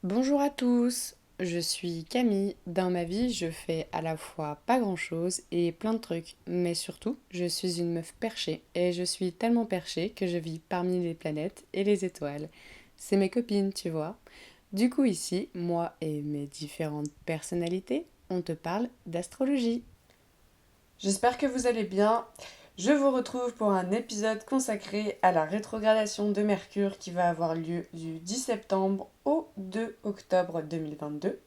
Bonjour à tous, je suis Camille. Dans ma vie, je fais à la fois pas grand-chose et plein de trucs, mais surtout, je suis une meuf perchée et je suis tellement perchée que je vis parmi les planètes et les étoiles. C'est mes copines, tu vois. Du coup, ici, moi et mes différentes personnalités, on te parle d'astrologie. J'espère que vous allez bien. Je vous retrouve pour un épisode consacré à la rétrogradation de Mercure qui va avoir lieu du 10 septembre au 2 octobre 2022.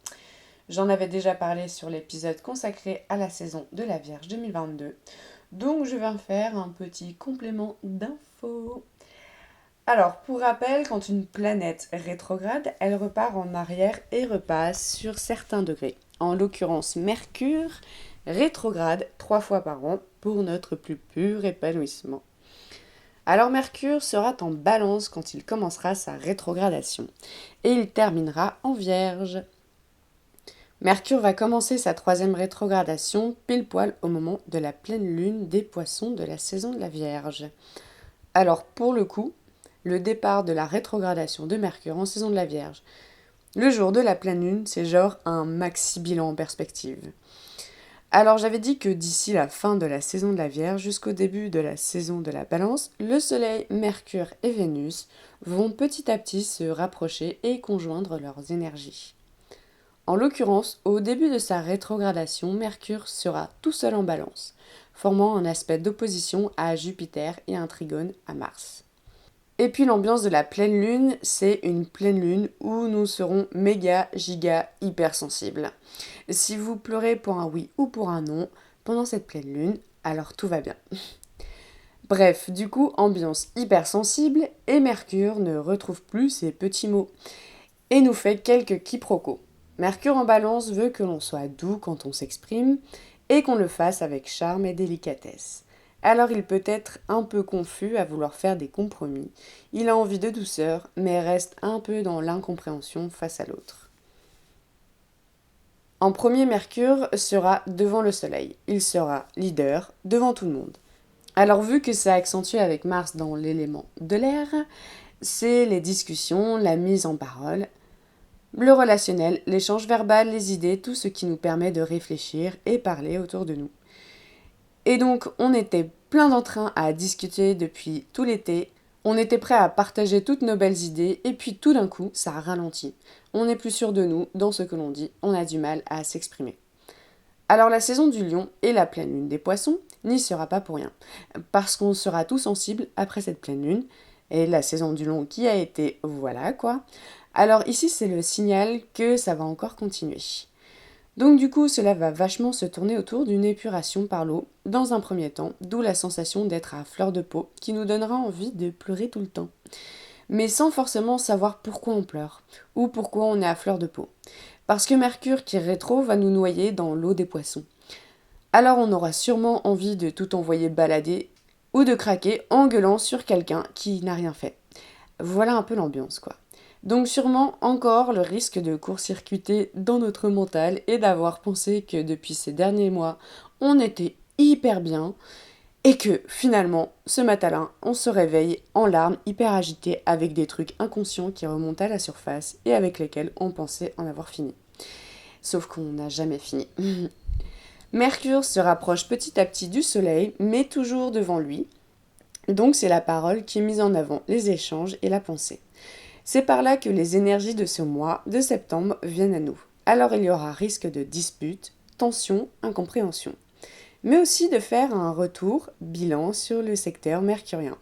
J'en avais déjà parlé sur l'épisode consacré à la saison de la Vierge 2022. Donc je vais faire un petit complément d'infos. Alors, pour rappel, quand une planète rétrograde, elle repart en arrière et repasse sur certains degrés. En l'occurrence, Mercure rétrograde 3 fois par an pour notre plus pur épanouissement. Alors Mercure sera en Balance quand il commencera sa rétrogradation et il terminera en Vierge. Mercure va commencer sa troisième rétrogradation pile poil au moment de la pleine lune des Poissons de la saison de la Vierge. Alors pour le coup, le départ de la rétrogradation de Mercure en saison de la Vierge, le jour de la pleine lune, c'est genre un maxi bilan en perspective. Alors j'avais dit que d'ici la fin de la saison de la Vierge jusqu'au début de la saison de la Balance, le Soleil, Mercure et Vénus vont petit à petit se rapprocher et conjoindre leurs énergies. En l'occurrence, au début de sa rétrogradation, Mercure sera tout seul en Balance, formant un aspect d'opposition à Jupiter et un trigone à Mars. Et puis l'ambiance de la pleine lune, c'est une pleine lune où nous serons méga, giga, hyper sensibles. Si vous pleurez pour un oui ou pour un non pendant cette pleine lune, alors tout va bien. Bref, du coup, ambiance hypersensible et Mercure ne retrouve plus ses petits mots et nous fait quelques quiproquos. Mercure en Balance veut que l'on soit doux quand on s'exprime et qu'on le fasse avec charme et délicatesse. Alors il peut être un peu confus à vouloir faire des compromis. Il a envie de douceur, mais reste un peu dans l'incompréhension face à l'autre. En premier, Mercure sera devant le Soleil. Il sera leader devant tout le monde. Alors vu que ça accentue avec Mars dans l'élément de l'air, c'est les discussions, la mise en parole, le relationnel, l'échange verbal, les idées, tout ce qui nous permet de réfléchir et parler autour de nous. Et donc, on était plein d'entrain à discuter depuis tout l'été. On était prêt à partager toutes nos belles idées, et puis tout d'un coup, ça a ralenti. On n'est plus sûr de nous, dans ce que l'on dit, on a du mal à s'exprimer. Alors la saison du lion et la pleine lune des poissons n'y sera pas pour rien, parce qu'on sera tout sensible après cette pleine lune, et la saison du lion qui a été voilà quoi. Alors ici c'est le signal que ça va encore continuer. Donc du coup cela va vachement se tourner autour d'une épuration par l'eau dans un premier temps, d'où la sensation d'être à fleur de peau qui nous donnera envie de pleurer tout le temps. Mais sans forcément savoir pourquoi on pleure, ou pourquoi on est à fleur de peau. Parce que Mercure qui rétro va nous noyer dans l'eau des poissons. Alors on aura sûrement envie de tout envoyer balader ou de craquer en gueulant sur quelqu'un qui n'a rien fait. Voilà un peu l'ambiance quoi. Donc sûrement encore le risque de court-circuiter dans notre mental et d'avoir pensé que depuis ces derniers mois on était hyper bien et que finalement ce matin on se réveille en larmes hyper agitées avec des trucs inconscients qui remontent à la surface et avec lesquels on pensait en avoir fini. Sauf qu'on n'a jamais fini. Mercure se rapproche petit à petit du Soleil, mais toujours devant lui. Donc c'est la parole qui est mise en avant, les échanges et la pensée. C'est par là que les énergies de ce mois de septembre viennent à nous. Alors il y aura risque de disputes, tensions, incompréhensions. Mais aussi de faire un retour, bilan sur le secteur mercurien.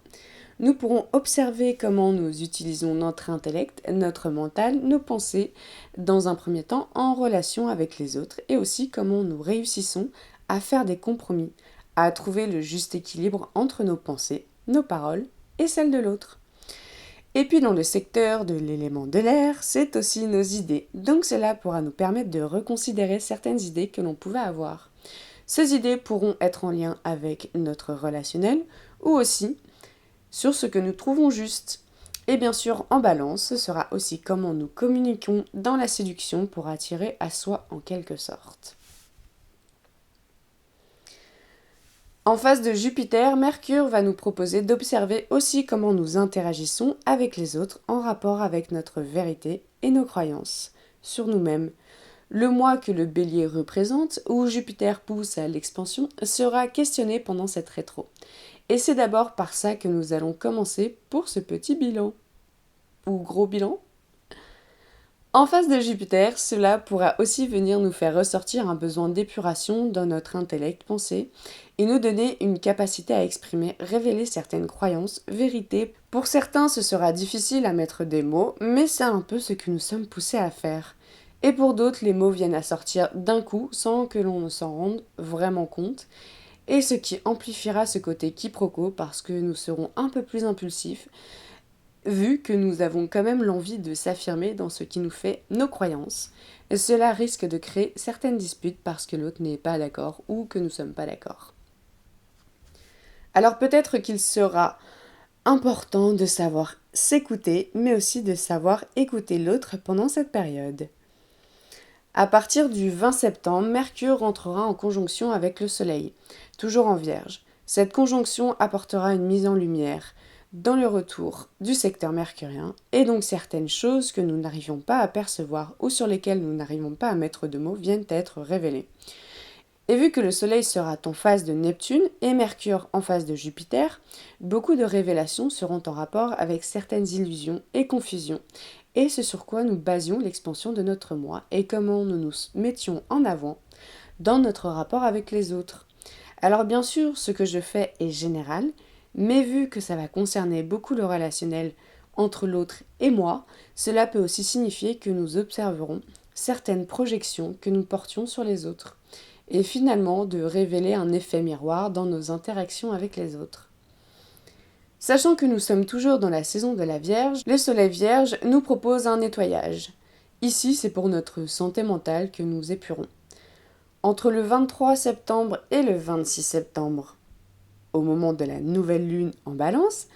Nous pourrons observer comment nous utilisons notre intellect, notre mental, nos pensées, dans un premier temps en relation avec les autres, et aussi comment nous réussissons à faire des compromis, à trouver le juste équilibre entre nos pensées, nos paroles et celles de l'autre. Et puis dans le secteur de l'élément de l'air, c'est aussi nos idées. Donc cela pourra nous permettre de reconsidérer certaines idées que l'on pouvait avoir. Ces idées pourront être en lien avec notre relationnel ou aussi sur ce que nous trouvons juste. Et bien sûr, en balance, ce sera aussi comment nous communiquons dans la séduction pour attirer à soi en quelque sorte. En face de Jupiter, Mercure va nous proposer d'observer aussi comment nous interagissons avec les autres en rapport avec notre vérité et nos croyances sur nous-mêmes. Le moi que le bélier représente, où Jupiter pousse à l'expansion, sera questionné pendant cette rétro. Et c'est d'abord par ça que nous allons commencer pour ce petit bilan. Ou gros bilan. En face de Jupiter, cela pourra aussi venir nous faire ressortir un besoin d'épuration dans notre intellect pensé et nous donner une capacité à exprimer, révéler certaines croyances, vérités. Pour certains, ce sera difficile à mettre des mots, mais c'est un peu ce que nous sommes poussés à faire. Et pour d'autres, les mots viennent à sortir d'un coup sans que l'on ne s'en rende vraiment compte, et ce qui amplifiera ce côté quiproquo parce que nous serons un peu plus impulsifs, vu que nous avons quand même l'envie de s'affirmer dans ce qui nous fait nos croyances. Cela risque de créer certaines disputes parce que l'autre n'est pas d'accord ou que nous ne sommes pas d'accord. Alors peut-être qu'il sera important de savoir s'écouter, mais aussi de savoir écouter l'autre pendant cette période. À partir du 20 septembre, Mercure rentrera en conjonction avec le Soleil, toujours en Vierge. Cette conjonction apportera une mise en lumière dans le retour du secteur mercurien, et donc certaines choses que nous n'arrivions pas à percevoir ou sur lesquelles nous n'arrivons pas à mettre de mots viennent être révélées. Et vu que le Soleil sera en phase de Neptune et Mercure en phase de Jupiter, beaucoup de révélations seront en rapport avec certaines illusions et confusions, et ce sur quoi nous basions l'expansion de notre moi et comment nous nous mettions en avant dans notre rapport avec les autres. Alors bien sûr, ce que je fais est général, mais vu que ça va concerner beaucoup le relationnel entre l'autre et moi, cela peut aussi signifier que nous observerons certaines projections que nous portions sur les autres, et finalement de révéler un effet miroir dans nos interactions avec les autres. Sachant que nous sommes toujours dans la saison de la Vierge, le Soleil Vierge nous propose un nettoyage. Ici, c'est pour notre santé mentale que nous épurons. Entre le 23 septembre et le 26 septembre, au moment de la nouvelle lune en Balance,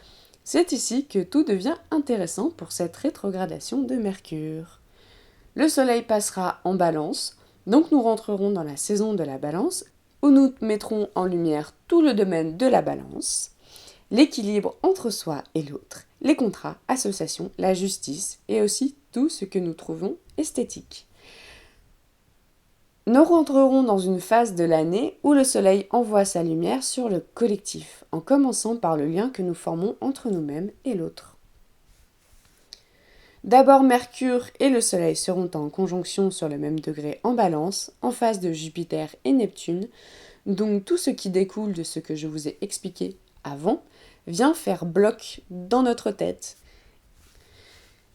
c'est ici que tout devient intéressant pour cette rétrogradation de Mercure. Le Soleil passera en Balance, donc nous rentrerons dans la saison de la Balance, où nous mettrons en lumière tout le domaine de la Balance, l'équilibre entre soi et l'autre, les contrats, associations, la justice et aussi tout ce que nous trouvons esthétique. Nous rentrerons dans une phase de l'année où le Soleil envoie sa lumière sur le collectif, en commençant par le lien que nous formons entre nous-mêmes et l'autre. D'abord, Mercure et le Soleil seront en conjonction sur le même degré en Balance, en face de Jupiter et Neptune, donc tout ce qui découle de ce que je vous ai expliqué avant vient faire bloc dans notre tête.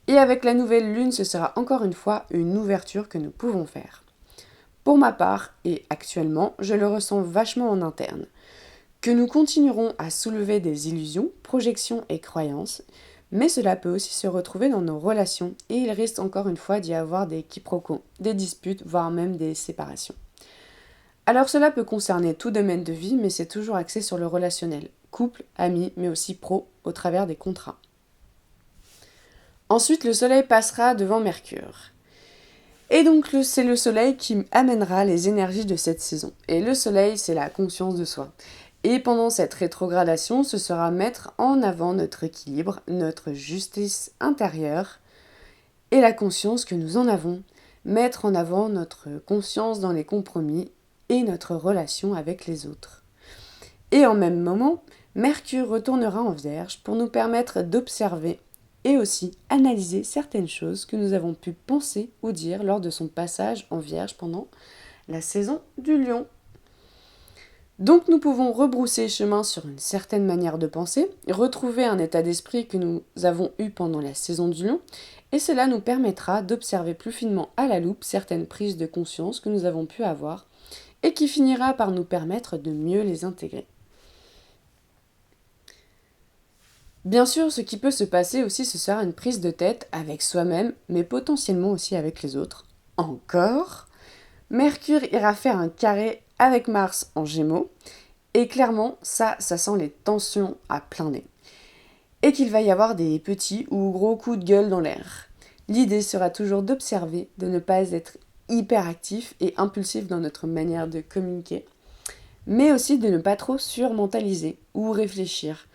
Et avec la nouvelle lune, ce sera encore une fois une ouverture que nous pouvons faire. Pour ma part, et actuellement, je le ressens vachement en interne, que nous continuerons à soulever des illusions, projections et croyances, mais cela peut aussi se retrouver dans nos relations, et il risque encore une fois d'y avoir des quiproquos, des disputes, voire même des séparations. Alors cela peut concerner tout domaine de vie, mais c'est toujours axé sur le relationnel, couple, amis, mais aussi pro, au travers des contrats. Ensuite, le Soleil passera devant Mercure. Et donc c'est le Soleil qui amènera les énergies de cette saison. Et le Soleil, c'est la conscience de soi. Et pendant cette rétrogradation, ce sera mettre en avant notre équilibre, notre justice intérieure et la conscience que nous en avons. Mettre en avant notre conscience dans les compromis et notre relation avec les autres. Et en même moment, Mercure retournera en Vierge pour nous permettre d'observer et aussi analyser certaines choses que nous avons pu penser ou dire lors de son passage en Vierge pendant la saison du Lion. Donc nous pouvons rebrousser chemin sur une certaine manière de penser, retrouver un état d'esprit que nous avons eu pendant la saison du Lion, et cela nous permettra d'observer plus finement à la loupe certaines prises de conscience que nous avons pu avoir, et qui finira par nous permettre de mieux les intégrer. Bien sûr, ce qui peut se passer aussi, ce sera une prise de tête avec soi-même, mais potentiellement aussi avec les autres. Encore, Mercure ira faire un carré avec Mars en Gémeaux, et clairement, ça sent les tensions à plein nez. Et qu'il va y avoir des petits ou gros coups de gueule dans l'air. L'idée sera toujours d'observer, de ne pas être hyperactif et impulsif dans notre manière de communiquer, mais aussi de ne pas trop surmentaliser ou réfléchir,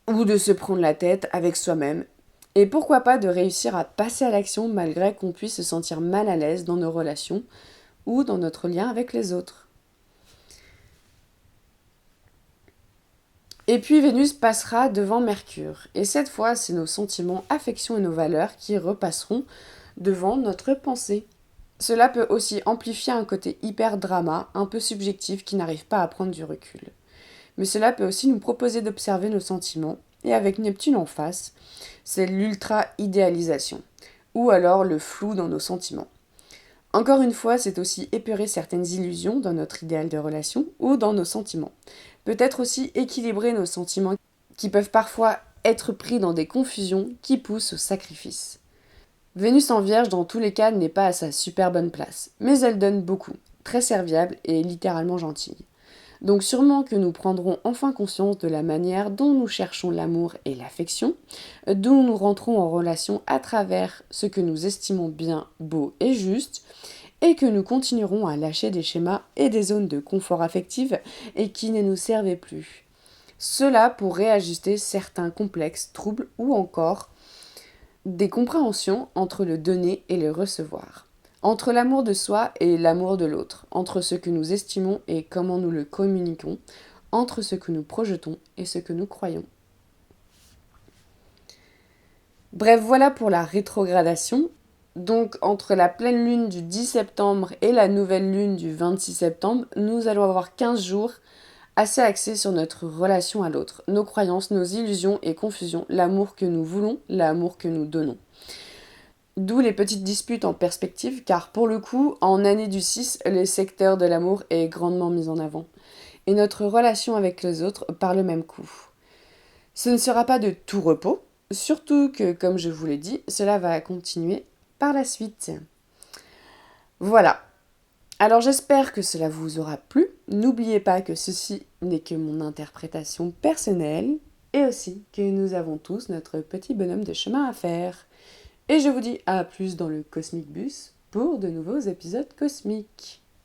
ou de se prendre la tête avec soi-même, Et pourquoi pas de réussir à passer à l'action malgré qu'on puisse se sentir mal à l'aise dans nos relations ou dans notre lien avec les autres. Et puis Vénus passera devant Mercure. Et cette fois, c'est nos sentiments, affections et nos valeurs qui repasseront devant notre pensée. Cela peut aussi amplifier un côté hyper drama, un peu subjectif qui n'arrive pas à prendre du recul. Mais cela peut aussi nous proposer d'observer nos sentiments. Et avec Neptune en face, c'est l'ultra-idéalisation, ou alors le flou dans nos sentiments. Encore une fois, c'est aussi épurer certaines illusions dans notre idéal de relation ou dans nos sentiments. Peut-être aussi équilibrer nos sentiments qui peuvent parfois être pris dans des confusions qui poussent au sacrifice. Vénus en Vierge, dans tous les cas, n'est pas à sa super bonne place, mais elle donne beaucoup, très serviable et littéralement gentille. Donc sûrement que nous prendrons enfin conscience de la manière dont nous cherchons l'amour et l'affection, d'où nous rentrons en relation à travers ce que nous estimons bien, beau et juste, et que nous continuerons à lâcher des schémas et des zones de confort affectif et qui ne nous servaient plus. Cela pour réajuster certains complexes, troubles ou encore des compréhensions entre le donner et le recevoir, entre l'amour de soi et l'amour de l'autre, entre ce que nous estimons et comment nous le communiquons, entre ce que nous projetons et ce que nous croyons. Bref, voilà pour la rétrogradation. Donc entre la pleine lune du 10 septembre et la nouvelle lune du 26 septembre, nous allons avoir 15 jours assez axés sur notre relation à l'autre, nos croyances, nos illusions et confusions, l'amour que nous voulons, l'amour que nous donnons. D'où les petites disputes en perspective, car pour le coup, en année du 6, le secteur de l'amour est grandement mis en avant. Et notre relation avec les autres par le même coup. Ce ne sera pas de tout repos, surtout que, comme je vous l'ai dit, cela va continuer par la suite. Voilà. Alors j'espère que cela vous aura plu. N'oubliez pas que ceci n'est que mon interprétation personnelle et aussi que nous avons tous notre petit bonhomme de chemin à faire. Et je vous dis à plus dans le Cosmic Bus pour de nouveaux épisodes cosmiques.